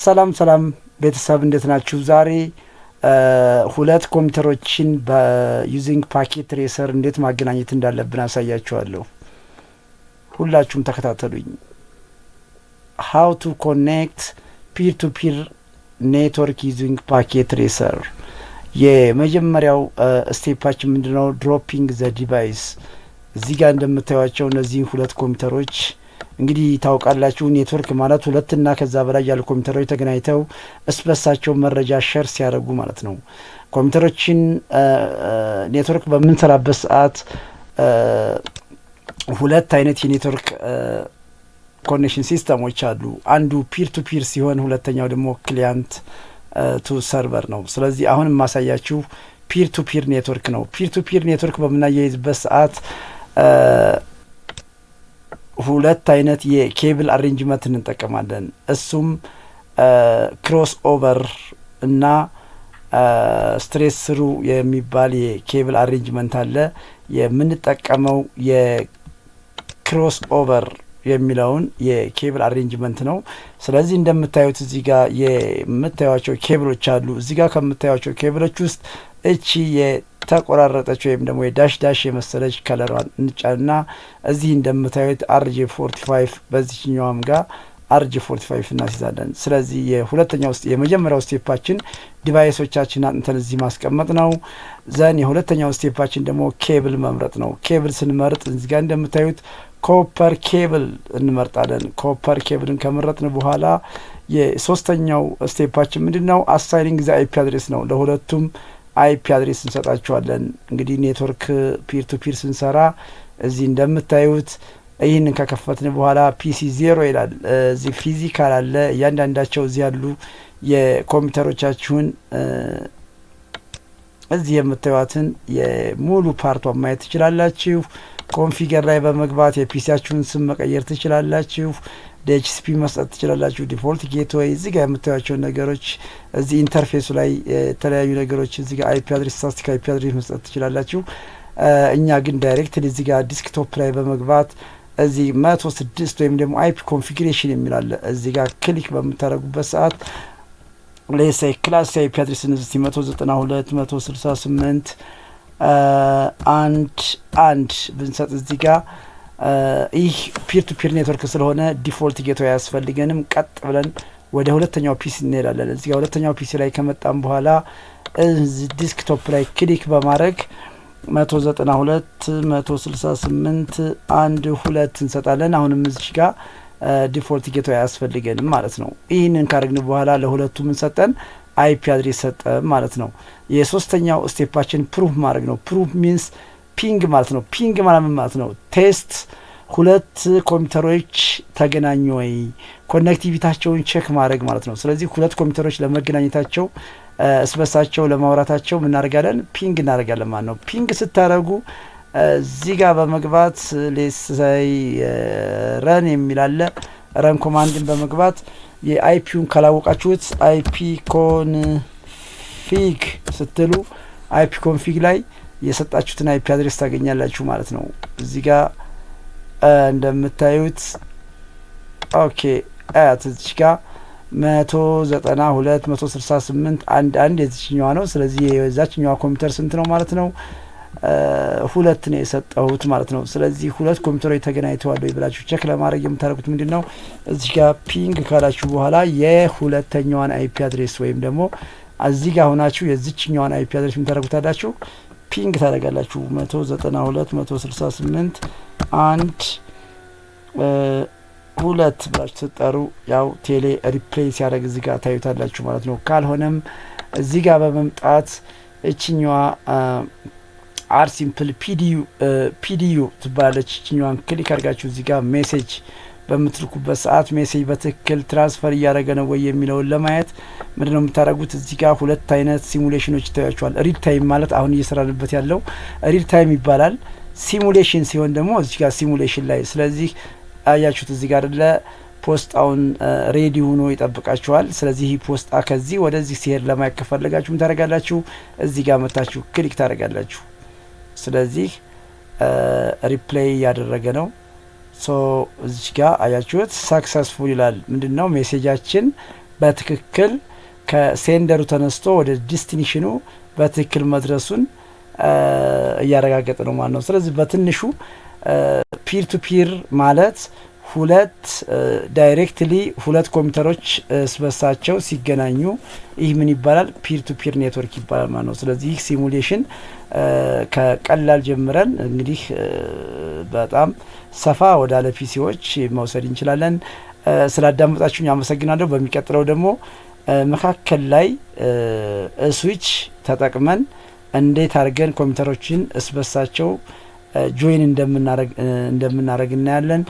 ሰላም ቤተሰብ እንዴት ናችሁ? ዛሬ ሁለት ኮምፒውተሮችን በዩዚንግ ፓኬት ትሬሰር እንዴት ማገናኘት እንዳለብን አሳያችኋለሁ። ሁላችሁም ተከታተሉኝ። how to connect peer to peer network using packet tracer። የመጀመሪያው ስቴፓችን ምንድነው? ድሮፒንግ ዘ ዲቫይስ። እዚህ ጋር እንደምታዩቸው እነዚህ ሁለት ኮምፒውተሮች እንግዲህ ታውቃላችሁ፣ ኔትወርክ ማለት ሁለትና ከዛ በላይ ያሉ ኮምፒውተሮች ተገናኝተው እስበሳቸው መረጃ ሼር ሲያደርጉ ማለት ነው። ኮምፒውተሮችን ኔትወርክ በምንሰራበት ሰዓት ሁለት አይነት የኔትወርክ ኮኔክሽን ሲስተሞች አሉ። አንዱ ፒር ቱ ፒር ሲሆን ሁለተኛው ደግሞ ክሊያንት ቱ ሰርቨር ነው። ስለዚህ አሁን የማሳያችሁ ፒር ቱ ፒር ኔትወርክ ነው። ፒር ቱ ፒር ኔትወርክ በምናያይዝበት ሰዓት ሁለት አይነት የኬብል አሬንጅመንት እንጠቀማለን። እሱም ክሮስ ኦቨር እና ስትሬት ስሩ የሚባል የኬብል አሬንጅመንት አለ። የምንጠቀመው የክሮስ ኦቨር የሚለውን የኬብል አሬንጅመንት ነው። ስለዚህ እንደምታዩት እዚህ ጋር የምታዩቸው ኬብሎች አሉ። እዚህ ጋር ከምታዩቸው ኬብሎች ውስጥ እቺ የተቆራረጠች ወይም ደግሞ የዳሽ ዳሽ የመሰለች ከለሯን እንጫንና እዚህ እንደምታዩት አርጄ 45 በዚህኛውም ጋር አርጄ 45 እናስይዛለን። ስለዚህ የመጀመሪያው ስቴፓችን ዲቫይሶቻችን አንተን እዚህ ማስቀመጥ ነው። ዘን የሁለተኛው ስቴፓችን ደግሞ ኬብል መምረጥ ነው። ኬብል ስንመርጥ እዚህ ጋር እንደምታዩት ኮፐር ኬብል እንመርጣለን። ኮፐር ኬብልን ከመረጥን በኋላ የሶስተኛው ስቴፓችን ምንድነው? አሳይኒንግ ዘ አይፒ አድሬስ ነው። ለሁለቱም አይፒ አድሬስ እንሰጣቸዋለን። እንግዲህ ኔትወርክ ፒር ቱ ፒር ስንሰራ እዚህ እንደምታዩት ይህንን ከከፈትን በኋላ ፒሲ 0 ይላል። እዚህ ፊዚካል አለ። እያንዳንዳቸው እዚህ ያሉ የኮምፒውተሮቻችሁን እዚህ የምታዩትን የሙሉ ፓርቷን ማየት ትችላላችሁ። ኮንፊገር ላይ በመግባት የፒሲያችሁን ስም መቀየር ትችላላችሁ። ዲኤችሲፒ መስጠት ትችላላችሁ። ዲፎልት ጌትዌይ እዚህ ጋር የምታዩቸውን ነገሮች እዚህ ኢንተርፌሱ ላይ የተለያዩ ነገሮች እዚህ ጋር አይፒ አድሬስ ስታቲክ አይፒ አድሬስ መስጠት ትችላላችሁ። እኛ ግን ዳይሬክትሊ እዚህ ጋር ዲስክቶፕ ላይ በመግባት እዚህ 106 ወይም ደግሞ አይፒ ኮንፊግሬሽን የሚላለ እዚህ ጋር ክሊክ በምታደርጉበት ሰዓት ለሳይ ክላስ አይፒ አድሬስ እዚህ 192 168 አንድ ብንሰጥ እዚህ ጋር ይህ ፒር ቱ ፒር ኔትወርክ ስለሆነ ዲፎልት ጌትዌይ አያስፈልገንም። ቀጥ ብለን ወደ ሁለተኛው ፒሲ እንሄዳለን። እዚህ ጋር ሁለተኛው ፒሲ ላይ ከመጣን በኋላ እዚህ ዲስክቶፕ ላይ ክሊክ በማድረግ 192 168 12 እንሰጣለን። አሁንም እዚህ ጋር ዲፎልት ጌትዌይ አያስፈልገንም ማለት ነው። ይህንን ካደረግን በኋላ ለሁለቱም እንሰጠን አይፒ አድሬስ ሰጠ ማለት ነው። የሶስተኛው ስቴፓችን ፕሩፍ ማድረግ ነው። ፕሩፍ ሚንስ ፒንግ ማለት ነው። ፒንግ ማለት ነው ቴስት፣ ሁለት ኮምፒውተሮች ተገናኙ ወይ ኮኔክቲቪታቸውን ቼክ ማድረግ ማለት ነው። ስለዚህ ሁለት ኮምፒውተሮች ለመገናኘታቸው እስበሳቸው ለማውራታቸው እናደርጋለን ፒንግ እናደርጋለን ማለት ነው። ፒንግ ስታደርጉ እዚህ ጋር በመግባት ሌሳይ ረን የሚላለ ረን ኮማንድን በመግባት የአይፒውን ካላወቃችሁት አይፒ ኮንፊግ ስትሉ አይፒ ኮንፊግ ላይ የሰጣችሁትን አይፒ አድሬስ ታገኛላችሁ ማለት ነው። እዚህ ጋር እንደምታዩት ኦኬ አያት እዚህ ጋር 192 168 አንድ የዚህኛዋ ነው። ስለዚህ የዛችኛዋ ኮምፒውተር ስንት ነው ማለት ነው? ሁለት ነው የሰጠሁት ማለት ነው። ስለዚህ ሁለት ኮምፒውተሮች ተገናኝተዋል ወይ ብላችሁ ቼክ ለማድረግ የምታደርጉት ምንድነው? እዚህ ጋር ፒንግ ካላችሁ በኋላ የሁለተኛዋን አይፒ አድሬስ ወይም ደግሞ እዚህ ጋር ሆናችሁ የዚህኛዋን አይፒ አድሬስ የምታደርጉታላችሁ ፒንግ ታደርጋላችሁ 192 168 2 ብላችሁ ትጠሩ ያው ቴሌ ሪፕሌይ ሲያደርግ እዚህ ጋር ታዩታላችሁ ማለት ነው። ካልሆነም እዚህ ጋር በመምጣት እቺኛዋ አር ሲምፕል ፒዲዩ ትባላለች። እቺኛዋን ክሊክ አድርጋችሁ እዚህ ጋር ሜሴጅ በምትልኩበት ሰዓት ሜሴጅ በትክክል ትራንስፈር እያደረገ ነው ወይ የሚለውን ለማየት ምንድነው የምታደርጉት? እዚህ ጋር ሁለት አይነት ሲሙሌሽኖች ይታያችኋል። ሪል ታይም ማለት አሁን እየሰራንበት ያለው ሪል ታይም ይባላል። ሲሙሌሽን ሲሆን ደግሞ እዚህ ጋር ሲሙሌሽን ላይ ስለዚህ አያችሁት እዚህ ጋር አይደለ ፖስታውን ሬዲ ሆኖ ይጠብቃችኋል። ስለዚህ ይህ ፖስታ ከዚህ ወደዚህ ሲሄድ ለማየት ከፈለጋችሁ ምን ታደርጋላችሁ? እዚህ ጋር መታችሁ ክሊክ ታደርጋላችሁ። ስለዚህ ሪፕሌይ እያደረገ ነው። ሶ እዚህ ጋር አያችሁት ሰክሰስፉል ይላል። ምንድነው ሜሴጃችን በትክክል ከሴንደሩ ተነስቶ ወደ ዲስቲኒሽኑ በትክክል መድረሱን እያረጋገጠ ነው ማለት ነው። ስለዚህ በትንሹ ፒር ቱ ፒር ማለት ሁለት ዳይሬክትሊ ሁለት ኮምፒውተሮች ስበሳቸው ሲገናኙ ይህ ምን ይባላል? ፒር ቱ ፒር ኔትወርክ ይባላል ማለት ነው። ስለዚህ ይህ ሲሙሌሽን ከቀላል ጀምረን እንግዲህ በጣም ሰፋ ወዳለ ፒሲዎች መውሰድ እንችላለን። ስላዳመጣችሁኝ አመሰግናለሁ። በሚቀጥለው ደግሞ መካከል ላይ ስዊች ተጠቅመን እንዴት አድርገን ኮምፒውተሮችን እስበሳቸው ጆይን እንደምናደርግ እናያለን።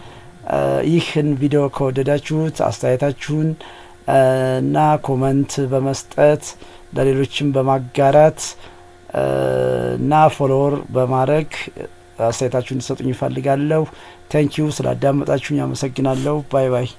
ይህን ቪዲዮ ከወደዳችሁት አስተያየታችሁን እና ኮመንት በመስጠት ለሌሎችም በማጋራት እና ፎሎወር በማድረግ አስተያየታችሁን እንድትሰጡኝ እፈልጋለሁ። ታንኪዩ ስላዳመጣችሁኝ አመሰግናለሁ። ባይ ባይ።